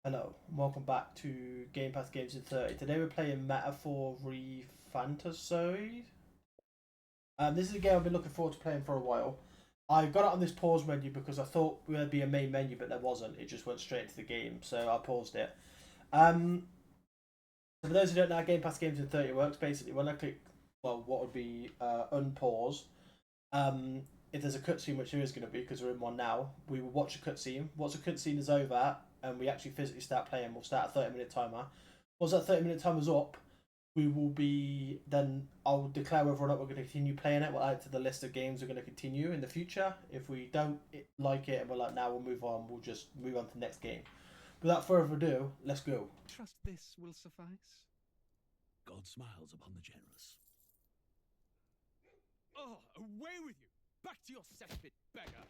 Hello, and welcome back to GamePass Games in 30. Today we're playing Metaphor ReFantazio. This is a game I've been looking forward to playing for a while. I got it on this pause menu because I thought there'd be a main menu, but there wasn't. It just went straight into the game, so I paused it. So for those who don't know how GamePass Games in 30 works, basically when I click, well, what would be unpause, if there's a cutscene, which there is going to be because we're in one now, we will watch a cutscene. Once a cutscene is over and we actually physically start playing, we'll start a 30-minute timer. Once that 30-minute timer's up, we will be then I'll declare whether or not we're going to continue playing it. We'll add it to the list of games we're going to continue in the future. If we don't like it and we're like, now we'll move on, we'll just move on to the next game. Without further ado, let's go. Trust this will suffice. God smiles upon the generous. Oh, away with you! Back to your cesspit, beggar!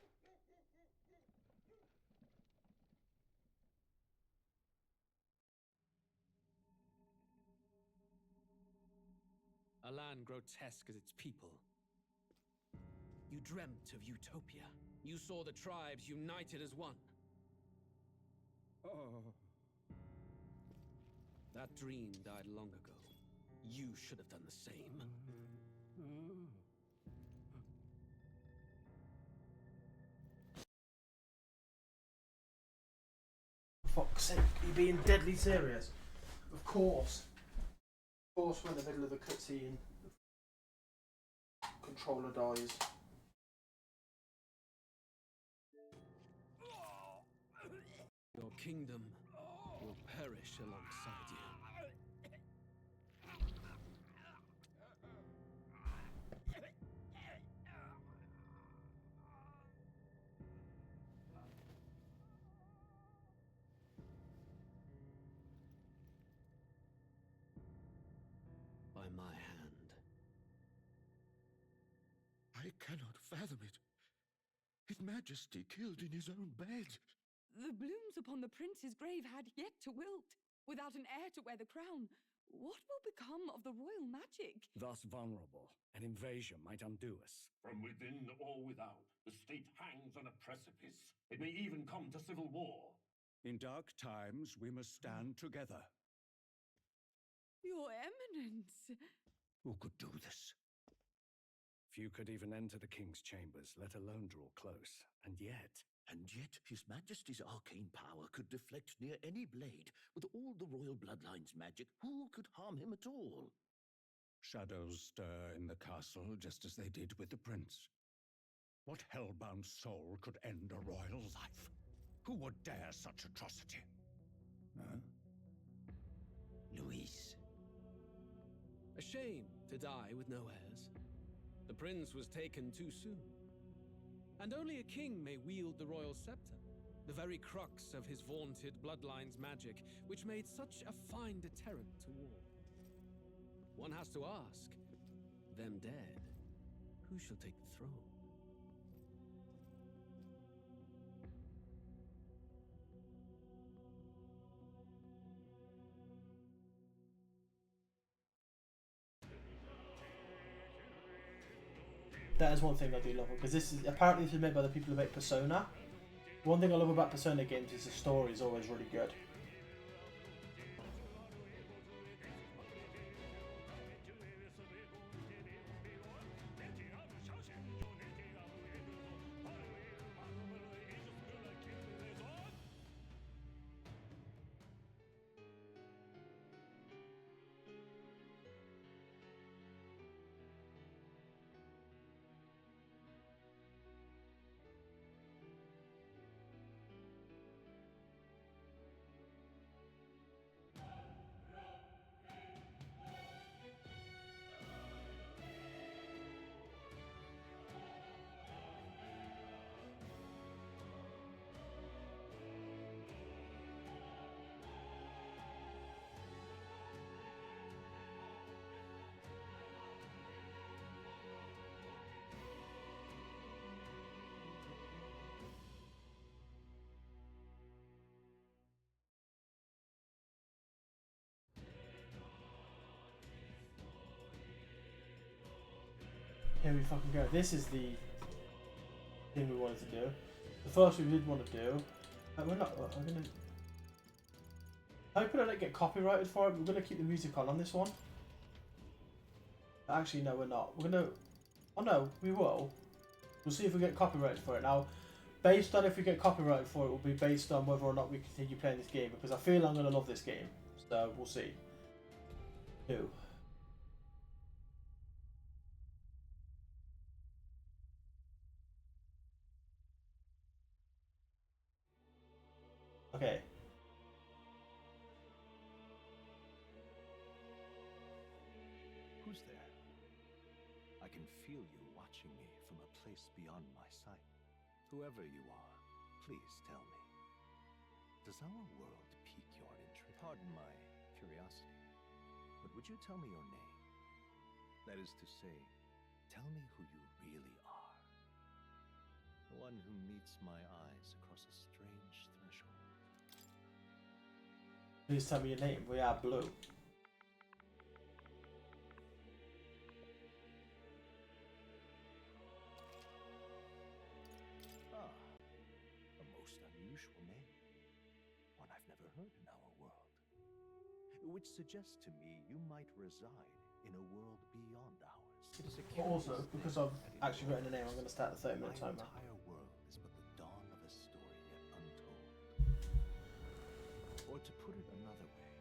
A land grotesque as its people. You dreamt of utopia. You saw the tribes united as one. Oh. That dream died long ago. You should have done the same. For fuck's sake, are you being deadly serious? Of course. Of course, we're in the middle of the cutscene. Controller dies. Your kingdom will perish alongside you. By my hand. I cannot fathom it. His Majesty killed in his own bed. The blooms upon the prince's grave had yet to wilt. Without an heir to wear the crown, what will become of the royal magic? Thus vulnerable, an invasion might undo us. From within or without, the state hangs on a precipice. It may even come to civil war. In dark times, we must stand together. Your Eminence! Who could do this? Few could even enter the king's chambers, let alone draw close. And yet His Majesty's arcane power could deflect near any blade. With all the royal bloodline's magic, who could harm him at all? shadows stir in the castle just as they did with the prince. What hellbound soul could end a royal life? Who would dare such atrocity? Huh? Luis. A shame to die with no heirs. The prince was taken too soon. And only a king may wield the royal scepter, the very crux of his vaunted bloodline's magic, which made such a fine deterrent to war. One has to ask, them dead, who shall take the throne? That is one thing I do love, because this is apparently this is made by the people who make Persona. One thing I love about Persona games is the story is always really good. Here we fucking go. This is the thing we wanted to do. The first we did want to do. We're not. I'm gonna. I hope I don't get copyrighted for it. We're gonna keep the music on this one. Actually, no, we're not. We're gonna. Oh no, we will. We'll see if we get copyrighted for it. Now, based on if we get copyrighted for it, will be based on whether or not we continue playing this game. Because I feel I'm gonna love this game. So we'll see. Who? Okay. Who's there? I can feel you watching me from a place beyond my sight. Whoever you are, please tell me. Does our world pique your interest? Pardon my curiosity, but would you tell me your name? That is to say, tell me who you really are. The one who meets my eyes across a strange threshold. Please tell me your name. We are Blue. Ah, a most unusual name. One I've never heard in our world. Which suggests to me you might reside in a world beyond ours. It is a Also, curious because thing I've that in actually written a name, I'm going to start the 30-minute my timer. entire world is but the dawn of a story yet untold. Or to put it another way,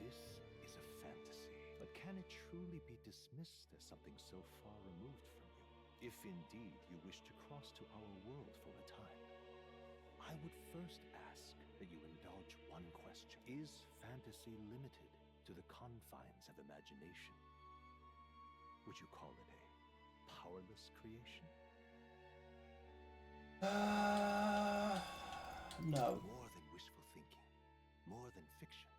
this is a fantasy. But can it truly be dismissed as something so far removed from you? If indeed you wish to cross to our world for a time, I would first ask that you indulge one question. Is fantasy limited to the confines of imagination? Would you call it a powerless creation? No. More than wishful thinking, more than fiction.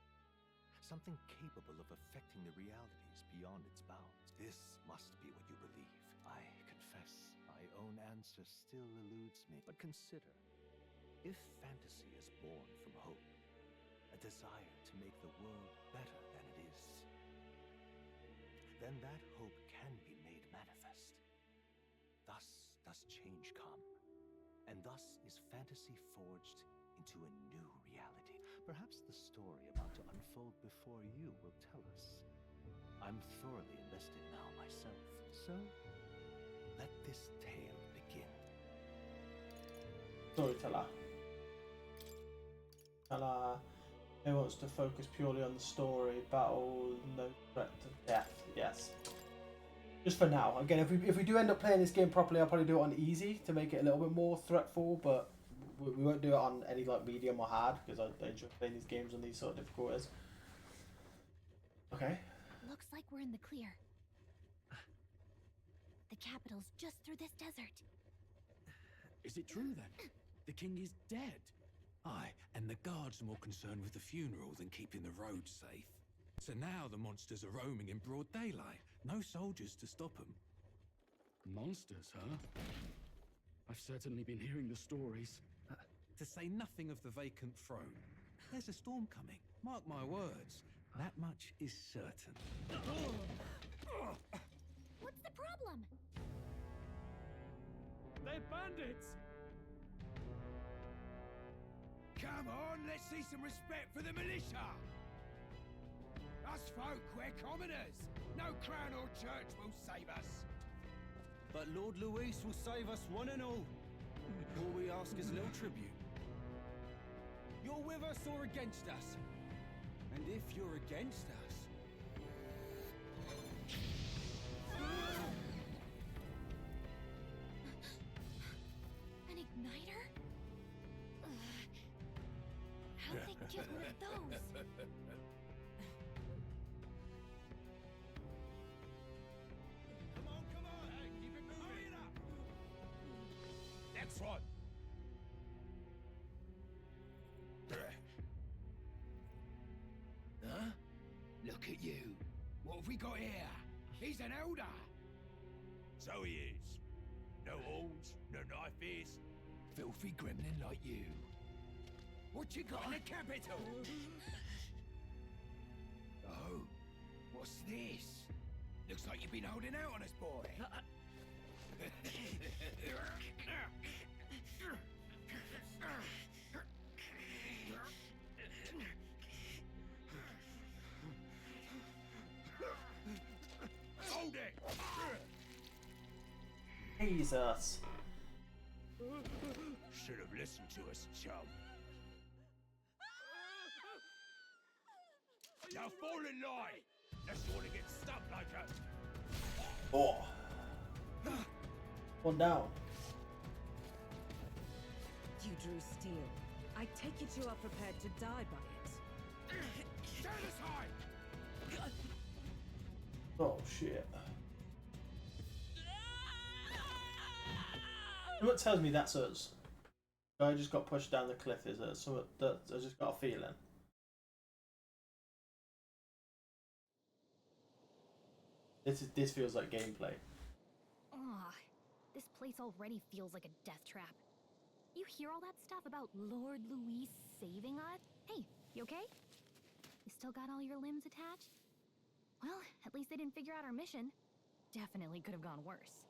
Something capable of affecting the realities beyond its bounds. This must be what you believe. I confess, my own answer still eludes me. But consider, if fantasy is born from hope, a desire to make the world better than it is, then that hope can be made manifest. Thus does change come, and thus is fantasy forged into a new reality. Perhaps the story about to unfold before you will tell us. I'm thoroughly invested now myself, so let this tale begin. Storyteller. Who wants to focus purely on the story, battle, no threat to death. Yes. Just for now. Again, if we do end up playing this game properly, I'll probably do it on easy to make it a little bit more threatful, but we won't do it on any like medium or hard because I enjoy playing these games on these sort of difficulties. Okay. Looks like we're in the clear. The capital's just through this desert. Is it true then? The king is dead? Aye, and the guards are more concerned with the funeral than keeping the roads safe. So now the monsters are roaming in broad daylight. No soldiers to stop them. Monsters, huh? I've certainly been hearing the stories. To say nothing of the vacant throne. There's a storm coming. Mark my words. That much is certain. What's the problem? They're bandits! Come on, let's see some respect for the militia! Us folk, we're commoners! No crown or church will save us! But Lord Luis will save us one and all. All we ask is little tribute. You're with us or against us? And if you're against us... An igniter? How'd they get one of those? Come on! Hey, keep it moving! Hurry it up! Next one! Huh? Look at you. What have we got here? He's an elder. So he is. No horns, no knife is. Filthy gremlin like you. What you got in the capital? Oh, what's this? Looks like you've been holding out on us, boy. Jesus. Should have listened to us, chum. Now fall in line, unless you want to get stuck like a... Oh. One down. You drew steel. I take it you are prepared to die by it. Stand aside! Oh shit. What tells me that's us? I just got pushed down the cliff, is it? So I just got a feeling. This feels like gameplay. Ugh, this place already feels like a death trap. You hear all that stuff about Lord Louis saving us? Hey, you okay? You still got all your limbs attached? Well, at least they didn't figure out our mission. Definitely could have gone worse.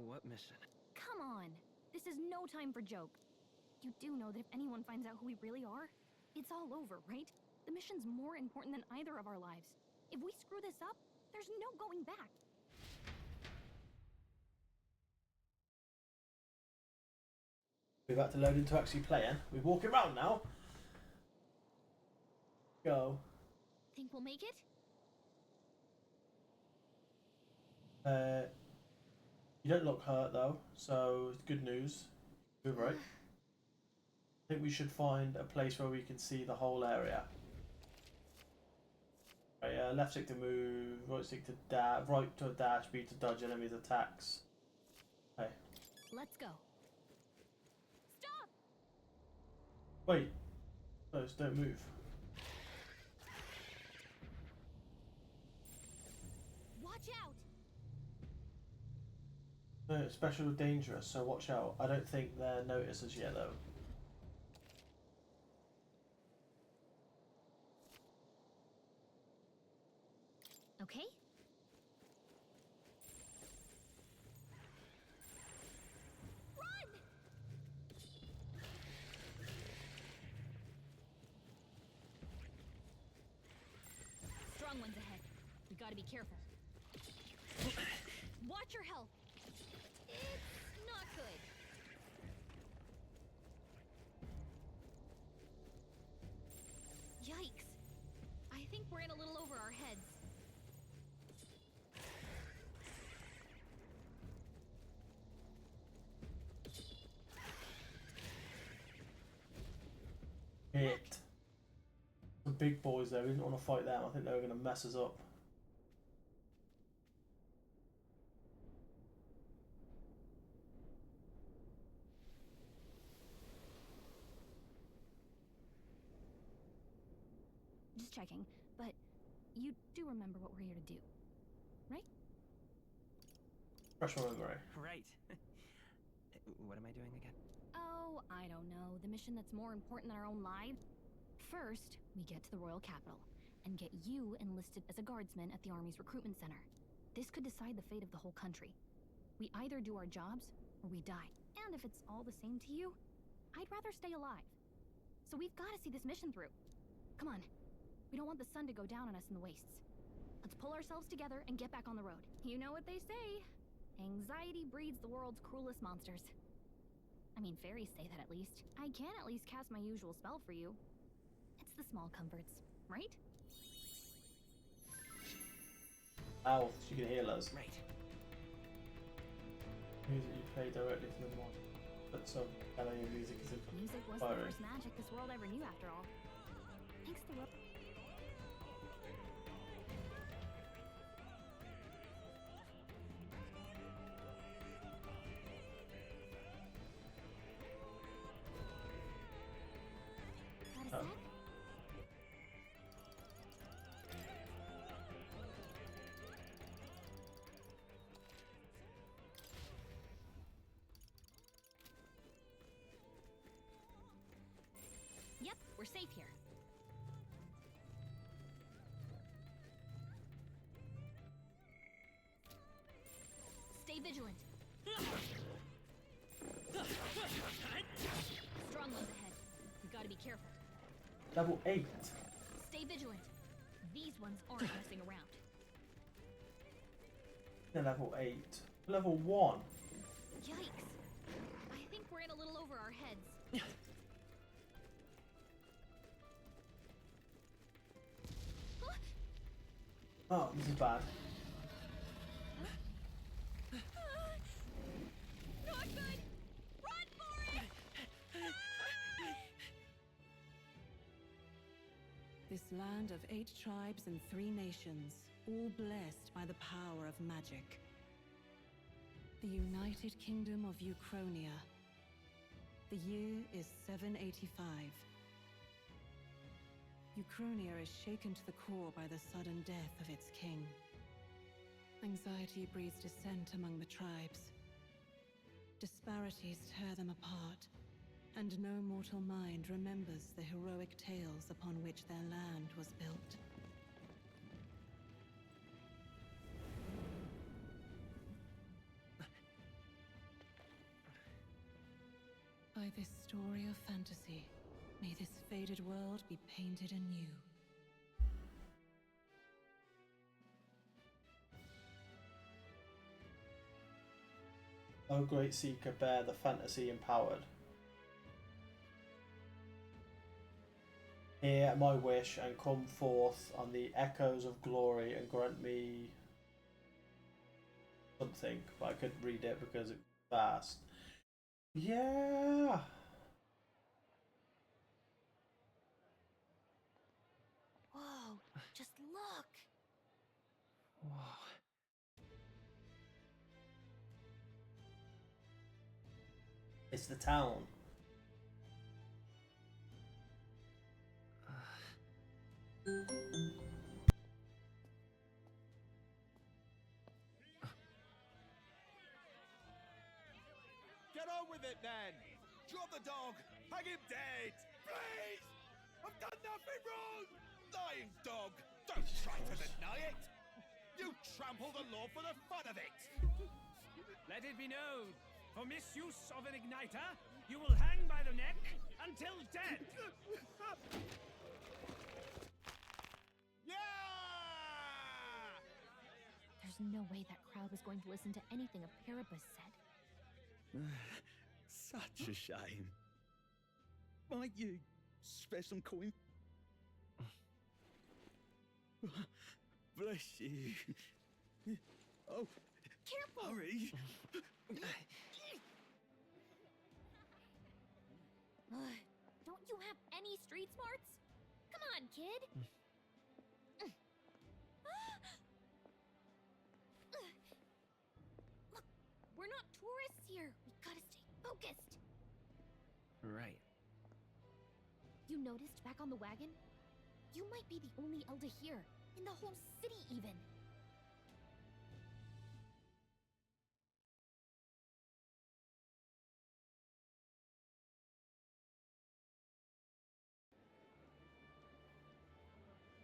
What mission? Come on! This is no time for jokes. You do know that if anyone finds out who we really are, it's all over, right? The mission's more important than either of our lives. If we screw this up, there's no going back. We're about to load into actually playing. We're walking around now. Go. Think we'll make it? You don't look hurt though, so it's good news. Good, right? I think we should find a place where we can see the whole area. Right, left stick to move, right stick to dash, right to dash, B to dodge enemies' attacks. Okay. Let's go. Stop! Wait. Those don't move. Watch out! No, special or dangerous, so watch out. I don't think they're noticed as yet though. Okay. Run! Strong ones ahead. We gotta be careful. Watch your health. It's not good. Yikes. I think we're in a little over our heads. Hit. The big boys there, we didn't want to fight them. I think they were going to mess us up. Just checking, but you do remember what we're here to do, right? Fresh my memory. Right. What am I doing again? Oh, I don't know. The mission that's more important than our own lives? First, we get to the royal capital and get you enlisted as a guardsman at the army's recruitment center. This could decide the fate of the whole country. We either do our jobs or we die. And if it's all the same to you, I'd rather stay alive. So we've got to see this mission through. Come on. We don't want the sun to go down on us in the wastes. Let's pull ourselves together and get back on the road. You know what they say. Anxiety breeds the world's cruelest monsters. I mean, fairies say that at least. I can at least cast my usual spell for you. It's the small comforts, right? Ow, she can heal us. Right. Music you play directly to the mod. But some LA music is Music was the first magic this world ever knew, after all. Thanks the world. Got a sec? Yep, we're safe here. Stay vigilant. Strong ones ahead. We gotta be careful. Double 8. Stay vigilant. These ones aren't messing around. They're level 8. Level 1. Yikes. I think we're in a little over our heads. Oh, this is bad. Not good! Run for it! This land of 8 tribes and 3 nations, all blessed by the power of magic. The United Kingdom of Uchronia. The year is 785. Uchronia is shaken to the core by the sudden death of its king. Anxiety breeds dissent among the tribes. Disparities tear them apart, and no mortal mind remembers the heroic tales upon which their land was built. By this story of fantasy, may this faded world be painted anew. O great seeker, bear the fantasy empowered. Hear my wish and come forth on the echoes of glory and grant me something, but I couldn't read it because it's fast. Yeah. Whoa, just look. Whoa. It's the town. Get on with it, then! Drop the dog! Hang him dead! Please! I've done nothing wrong! Lying dog! Don't try to deny it! You trample the law for the fun of it! Let it be known, for misuse of an igniter, you will hang by the neck until dead! Yeah! There's no way that crowd was going to listen to anything a Paribus said. Such a shame. Might you spare some coin? Bless you. Oh, careful! Hurry! Don't you have any street smarts? Come on, kid! Look, we're not tourists here. We gotta stay focused. Right. You noticed back on the wagon? You might be the only Elder here, in the whole city even.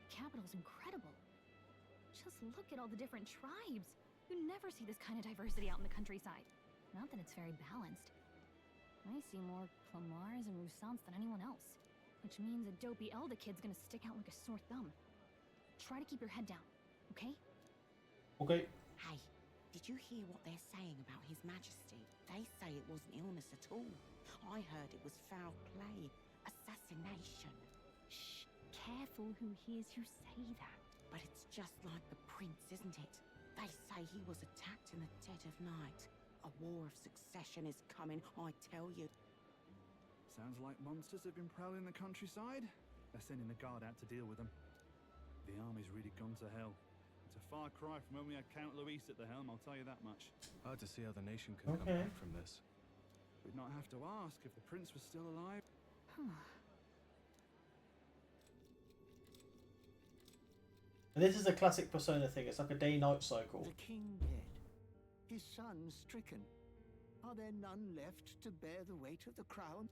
Capital's incredible. Just look at all the different tribes. You never see this kind of diversity out in the countryside. Not that it's very balanced. I see more Clamars and Roussants than anyone else. Which means a dopey Elder kid's gonna stick out like a sore thumb. Try to keep your head down, okay? Okay. Hey, did you hear what they're saying about His Majesty? They say it wasn't illness at all. I heard it was foul play, assassination. Shh, careful who hears you say that. But it's just like the prince, isn't it? They say he was attacked in the dead of night. A war of succession is coming, I tell you. Sounds like monsters have been prowling the countryside. They're sending the guard out to deal with them. The army's really gone to hell. It's a far cry from when we had Count Luis at the helm, I'll tell you that much. Hard to see how the nation could come back from this. We'd not have to ask if the prince was still alive. And this is a classic Persona thing. It's like a day-night cycle. The king dead. His son stricken. Are there none left to bear the weight of the crown?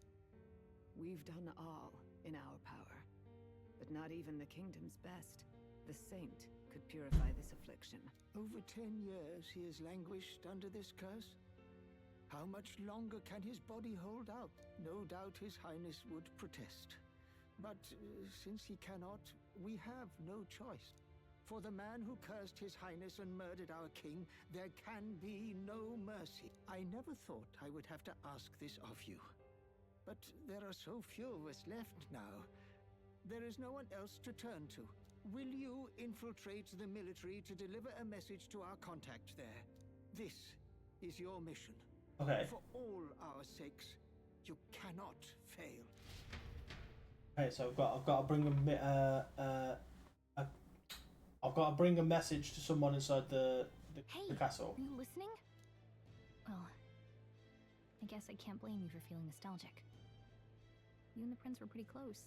We've done all in our power, but not even the kingdom's best. The saint could purify this affliction. Over 10 years he has languished under this curse. How much longer can his body hold out? No doubt His Highness would protest. But since he cannot, we have no choice. For the man who cursed His Highness and murdered our king, there can be no mercy. I never thought I would have to ask this of you. But there are so few of us left now. There is no one else to turn to. Will you infiltrate the military to deliver a message to our contact there? This is your mission. Okay. For all our sakes, you cannot fail. Okay, so I've got to bring I've got to bring a message to someone inside the castle. Are you listening? Well, I guess I can't blame you for feeling nostalgic. You and the prince were pretty close.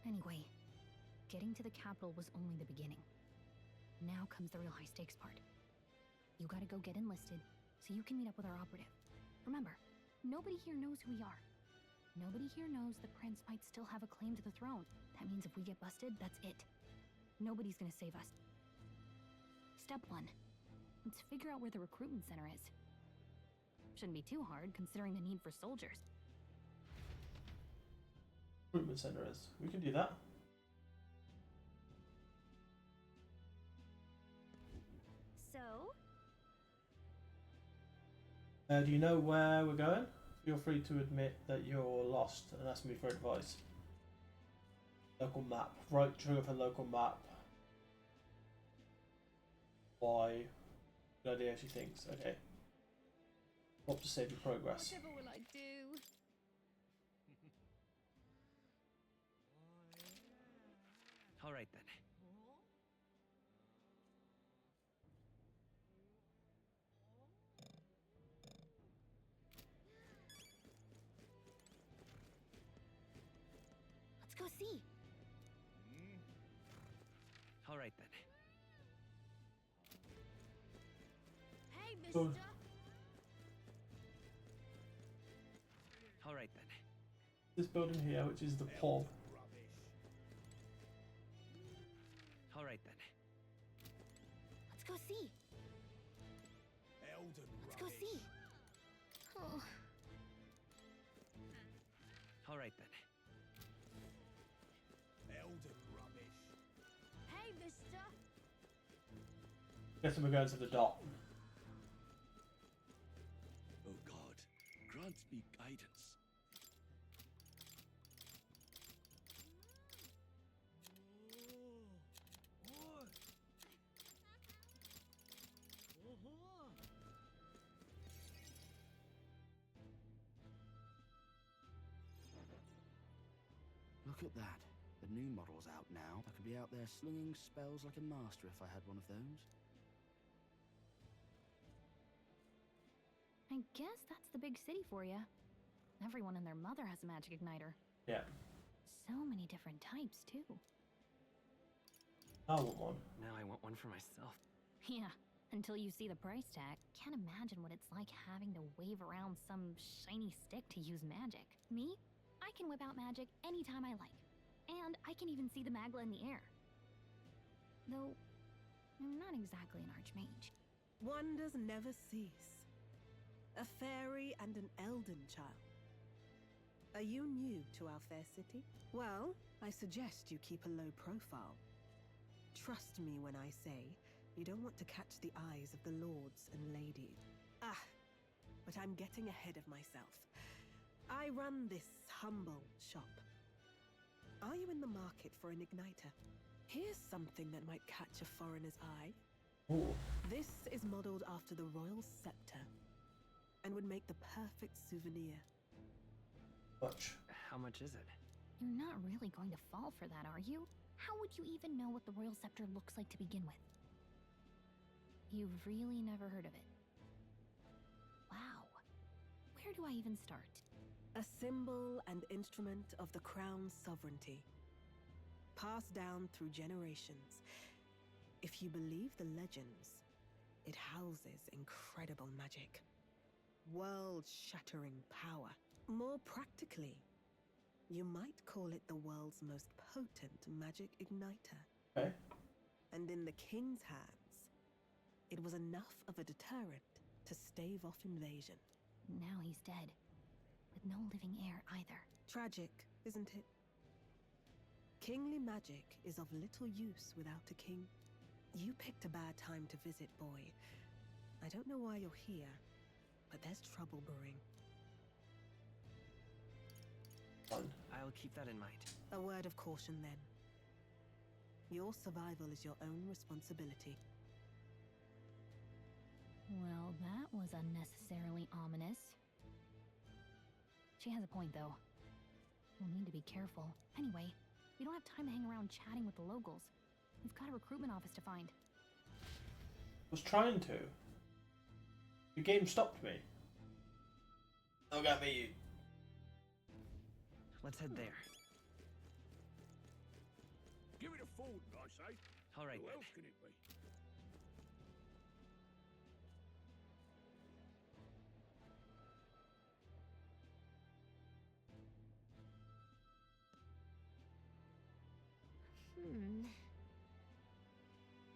Anyway, getting to the capital was only the beginning. Now comes the real high-stakes part. You gotta go get enlisted, so you can meet up with our operative. Remember, nobody here knows who we are. Nobody here knows the prince might still have a claim to the throne. That means if we get busted, that's it. Nobody's gonna save us. Step 1. Let's figure out where the recruitment center is. Shouldn't be too hard, considering the need for soldiers. Recruitment center is. We can do that. So? Do you know where we're going? Feel free to admit that you're lost and ask me for advice. Local map. Right trigger for local map. Why? Good idea, she thinks. Okay. Hope to save your progress. Whatever will I do? All right then. Let's go see. All right then. Hey, mister! Go. All right then. This building here, which is the pub. All right then. Let's go see. Let's go see. Oh. All right then. Hey, mister! Guess we're going to the dock. Oh God, grant me guidance. Look at that. The new model's out now. I could be out there slinging spells like a master if I had one of those. I guess that's the big city for you. Everyone and their mother has a magic igniter. Yeah. So many different types, too. I want one. Now I want one for myself. Yeah, until you see the price tag. Can't imagine what it's like having to wave around some shiny stick to use magic. Me? I can whip out magic anytime I like. And I can even see the magla in the air. Though, I'm not exactly an archmage. Wonders never cease. A fairy and an elden child. Are you new to our fair city? Well, I suggest you keep a low profile. Trust me when I say you don't want to catch the eyes of the lords and ladies. But I'm getting ahead of myself. I run this humble shop. Are you in the market for an igniter? Here's something that might catch a foreigner's eye. Ooh. This is modeled after the royal scepter and would make the perfect souvenir. Much. How much is it? You're not really going to fall for that, are you? How would you even know what the royal scepter looks like to begin with? You've really never heard of it. Wow. Where do I even start? A symbol and instrument of the crown's sovereignty, passed down through generations. If you believe the legends, it houses incredible magic, world-shattering power. More practically, you might call it the world's most potent magic igniter. Okay. And in the king's hands, it was enough of a deterrent to stave off invasion. Now he's dead. With no living heir either. Tragic, isn't it? Kingly magic is of little use without a king. You picked a bad time to visit, boy. I don't know why you're here, but there's trouble brewing. I'll keep that in mind. A word of caution, then. Your survival is your own responsibility. Well, that was unnecessarily ominous. She has a point, though. We'll need to be careful. Anyway, we don't have time to hang around chatting with the locals. We've got a recruitment office to find. Was trying to. The game stopped me. Look at me. Let's head there. Give it a fold, I say. All right. Who else can it be?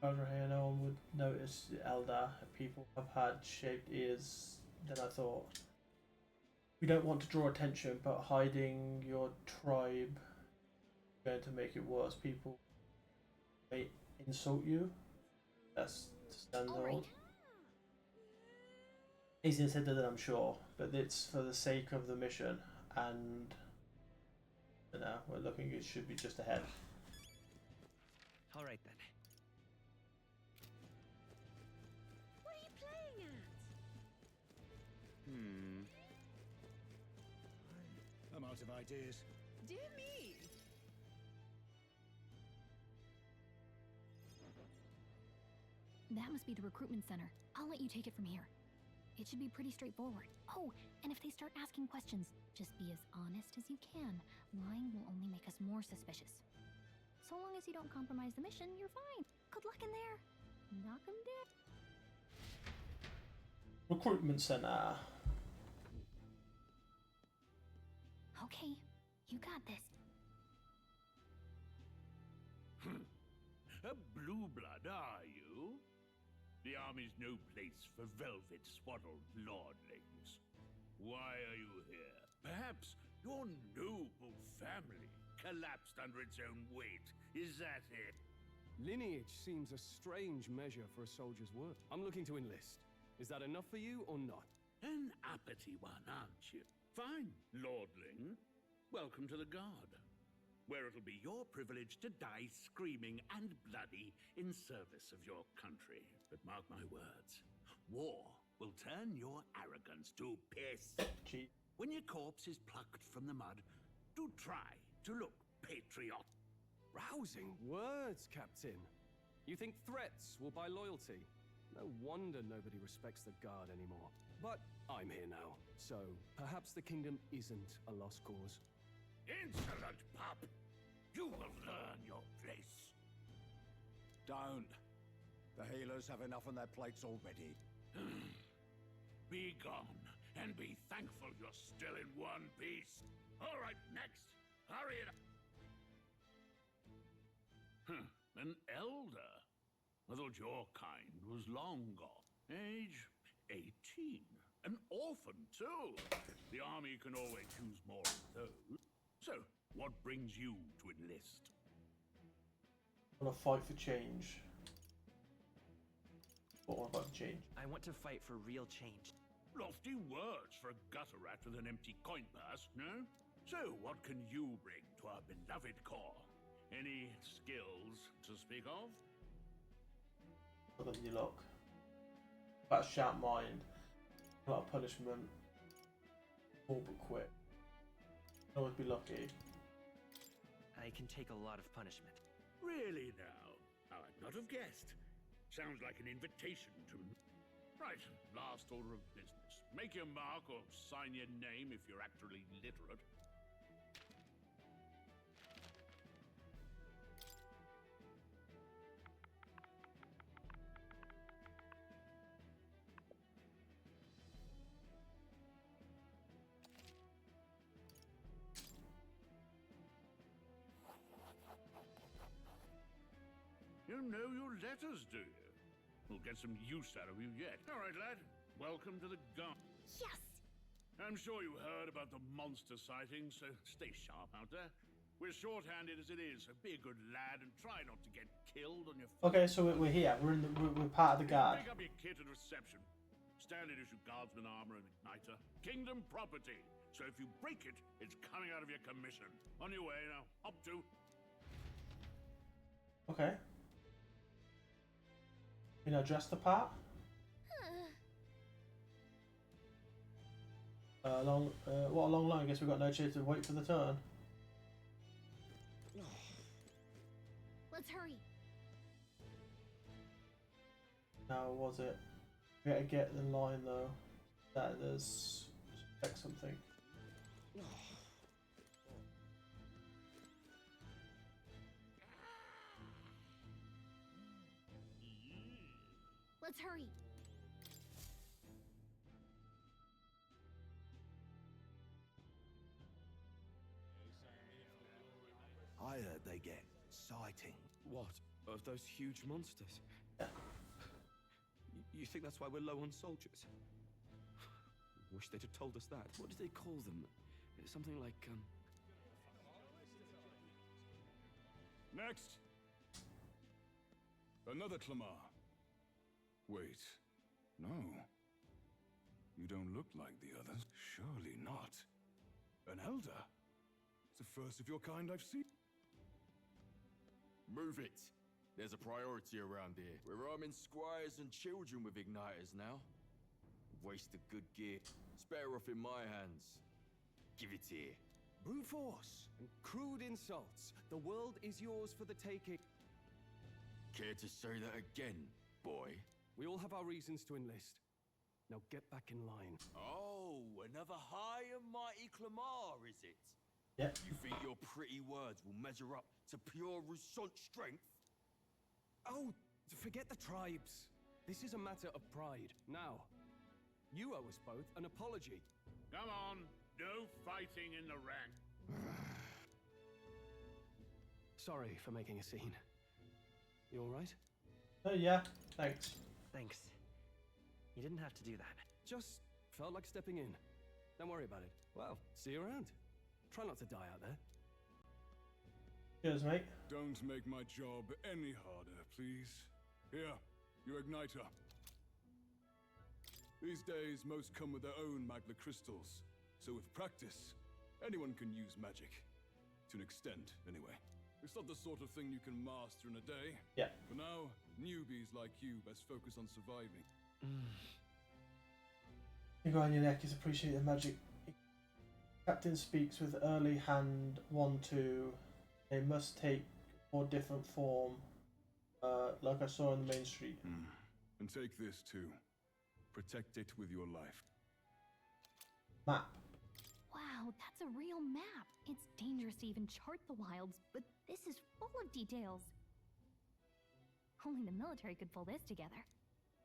Over here, no one would notice the Eldar. People have had shaped ears than I thought. We don't want to draw attention, but hiding your tribe is going to make it worse. People may insult you. That's standard. Easier said than I'm sure, but it's for the sake of the mission, and you know, we're looking. It should be just ahead. All right then. What are you playing at? I'm out of ideas. Dear me! That must be the recruitment center. I'll let you take it from here. It should be pretty straightforward. Oh, and if they start asking questions, just be as honest as you can. Lying will only make us more suspicious. So long as you don't compromise the mission, you're fine. Good luck in there. Knock 'em dead. Recruitment center. Okay, you got this. A blue blood, are you? The army's no place for velvet-swaddled lordlings. Why are you here? Perhaps your noble family collapsed under its own weight. Is that it? Lineage seems a strange measure for a soldier's work. I'm looking to enlist. Is that enough for you or not? An uppity one, aren't you? Fine, lordling. Welcome to the Guard, where it'll be your privilege to die screaming and bloody in service of your country. But mark my words, war will turn your arrogance to piss. Gee. When your corpse is plucked from the mud, do try to look patriotic. Rousing words, Captain. You think threats will buy loyalty? No wonder nobody respects the Guard anymore. But I'm here now, so perhaps the kingdom isn't a lost cause. Insolent pup! You will learn your place. Don't. The healers have enough on their plates already. Be gone, and be thankful you're still in one piece. All right, next. Hurry it up. An elder? I thought your kind was long gone. Age 18. An orphan, too. The army can always use more of those. So, what brings you to enlist? I want to fight for change. What about change? I want to fight for real change. Lofty words for a gutter rat with an empty coin purse, no? So, what can you bring to our beloved corps? Any skills to speak of? What does you look? That shan't mind. A lot of punishment. All but quick. Always be lucky. I can take a lot of punishment. Really now? I'd not have guessed. Sounds like an invitation to... Right, last order of business. Make your mark or sign your name if you're actually literate. You know your letters, do you? We'll get some use out of you yet. All right, lad. Welcome to the Guard. Yes! I'm sure you heard about the monster sightings, so stay sharp out there. We're short-handed as it is, so be a good lad and try not to get killed on your Okay, so we're here. We're part of the guard. Pick up your kit at reception. Standard issue guardsman armor and igniter. Kingdom property. So if you break it, it's coming out of your commission. On your way now. Up to. Okay. You know, dress the part. What a long line. I guess we've got no chance to wait for the turn. Let's hurry. Now, was it? We gotta get the line though. That there's check something. Let's hurry. I heard they get sighting. What? Of those huge monsters? You think that's why we're low on soldiers? Wish they'd have told us that. What did they call them? Something like, Next! Another Clamar. Wait, no. You don't look like the others. Surely not. An elder? It's the first of your kind I've seen. Move it. There's a priority around here. We're arming squires and children with igniters now. Wasted good gear. It's better off in my hands. Give it here. Brute force and crude insults. The world is yours for the taking. Care to say that again, boy? We all have our reasons to enlist. Now get back in line. Oh, another high and mighty Clamar, is it? Yep. You think your pretty words will measure up to pure Rousant strength? Oh, forget the tribes. This is a matter of pride. Now, you owe us both an apology. Come on, no fighting in the rank. Sorry for making a scene. You all right? Oh yeah, thanks. Thanks. You didn't have to do that. Just felt like stepping in. Don't worry about it. Well, see you around. Try not to die out there. Cheers, mate. Don't make my job any harder, please. Here, your igniter. These days, most come with their own magna crystals. So with practice, anyone can use magic. To an extent, anyway. It's not the sort of thing you can master in a day. Yeah. For now, newbies like you best focus on surviving. You go on your neck is appreciated magic. Captain speaks with early hand 1-2. They must take more different form, like I saw on the main street. And take this too. Protect it with your life. Map. Wow, that's a real map. It's dangerous to even chart the wilds, but this is full of details. Only the military could pull this together.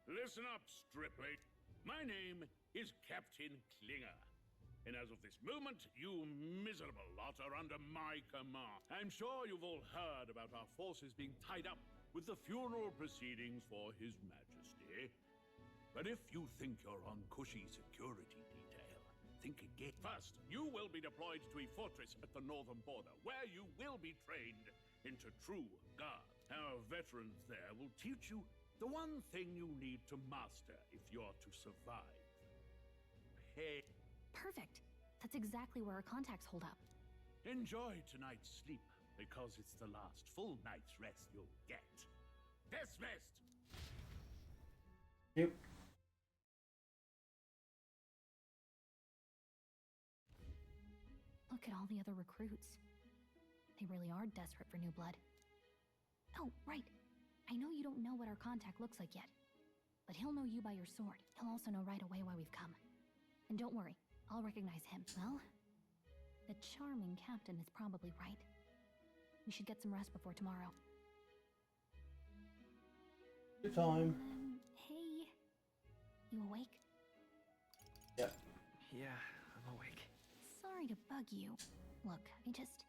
Listen up, stripling. My name is Captain Klinger. And as of this moment, you miserable lot are under my command. I'm sure you've all heard about our forces being tied up with the funeral proceedings for His Majesty. But if you think you're on cushy security detail, think again. First, you will be deployed to a fortress at the northern border, where you will be trained into true guard. Our veterans there will teach you the one thing you need to master if you're to survive. Hey. Perfect. That's exactly where our contacts hold up. Enjoy tonight's sleep, because it's the last full night's rest you'll get. Dismissed! Yep. Look at all the other recruits. They really are desperate for new blood. Oh, right. I know you don't know what our contact looks like yet, but he'll know you by your sword. He'll also know right away why we've come. And don't worry, I'll recognize him. Well, the charming captain is probably right. We should get some rest before tomorrow. Good time. Hey, you awake? Yep. Yeah, I'm awake. Sorry to bug you. Look, I just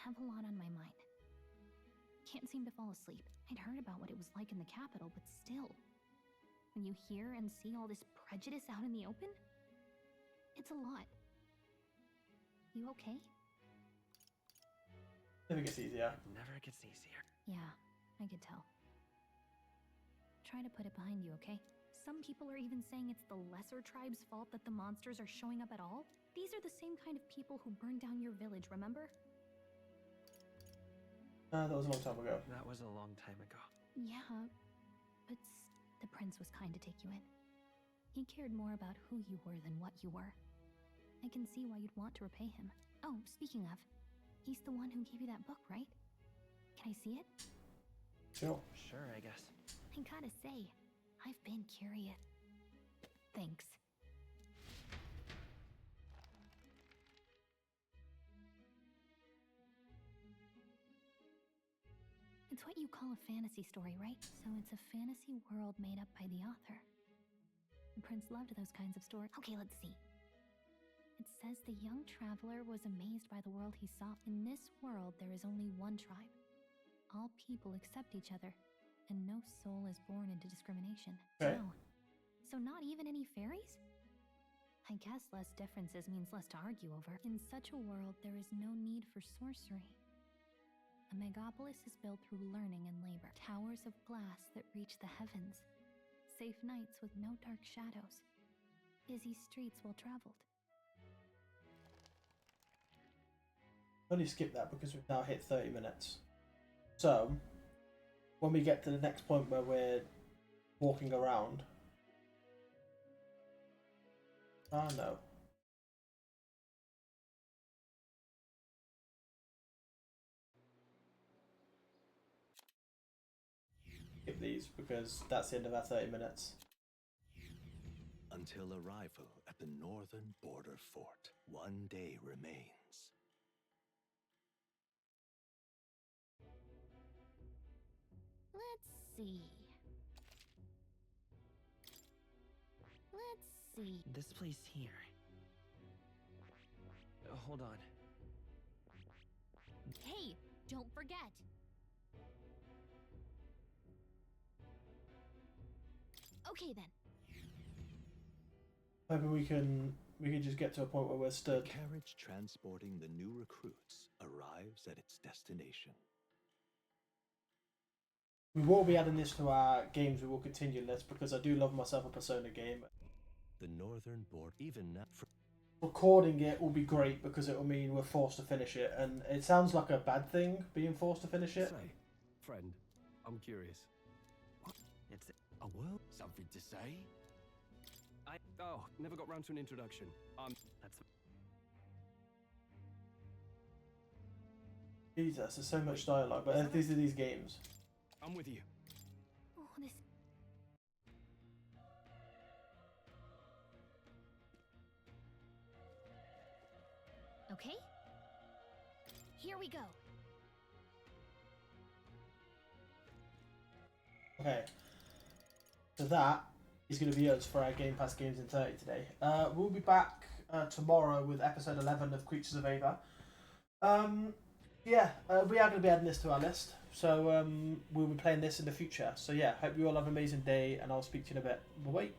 have a lot on my mind. Can't seem to fall asleep. I'd heard about what it was like in the capital, but still. When you hear and see all this prejudice out in the open, it's a lot. You okay? Never gets easier. It never gets easier. Yeah, I could tell. Try to put it behind you, okay? Some people are even saying it's the lesser tribe's fault that the monsters are showing up at all. These are the same kind of people who burned down your village, remember? That was a long time ago. That was a long time ago. Yeah, but the prince was kind to take you in. He cared more about who you were than what you were. I can see why you'd want to repay him. Oh, speaking of, he's the one who gave you that book, right? Can I see it? Sure. Sure, I guess. I gotta say, I've been curious. Thanks. It's what you call a fantasy story, right? So it's a fantasy world made up by the author. The prince loved those kinds of stories. Okay, let's see. It says the young traveler was amazed by the world he saw. In this world, there is only one tribe. All people accept each other, and no soul is born into discrimination. Okay. So not even any fairies? I guess less differences means less to argue over. In such a world, there is no need for sorcery. A megapolis is built through learning and labor. Towers of glass that reach the heavens. Safe nights with no dark shadows. Busy streets well traveled. Only skip that because we've now hit 30 minutes. So, when we get to the next point where we're walking around... Ah, no. Skip these because that's the end of our 30 minutes. Until arrival at the northern border fort, one day remains. Let's see. Let's see. This place here. Hold on. Hey, don't forget. Okay then. Maybe we can just get to a point where we're stood. The carriage transporting the new recruits arrives at its destination. We will be adding this to our games. We will continue this because I do love myself a Persona game. The northern border, even now. Recording it will be great because it will mean we're forced to finish it, and it sounds like a bad thing being forced to finish it. Say, friend, I'm curious. It's a world? Something to say? Never got round to an introduction. That's... Jesus, there's so much dialogue, but these are these games. I'm with you. Oh, this... Okay? Here we go. Okay. So that is going to be us for our Game Pass Games in 30 today. We'll be back tomorrow with episode 11 of Creatures of Ava. We are going to be adding this to our list. So we'll be playing this in the future. So yeah, hope you all have an amazing day, and I'll speak to you in a bit. Bye-bye.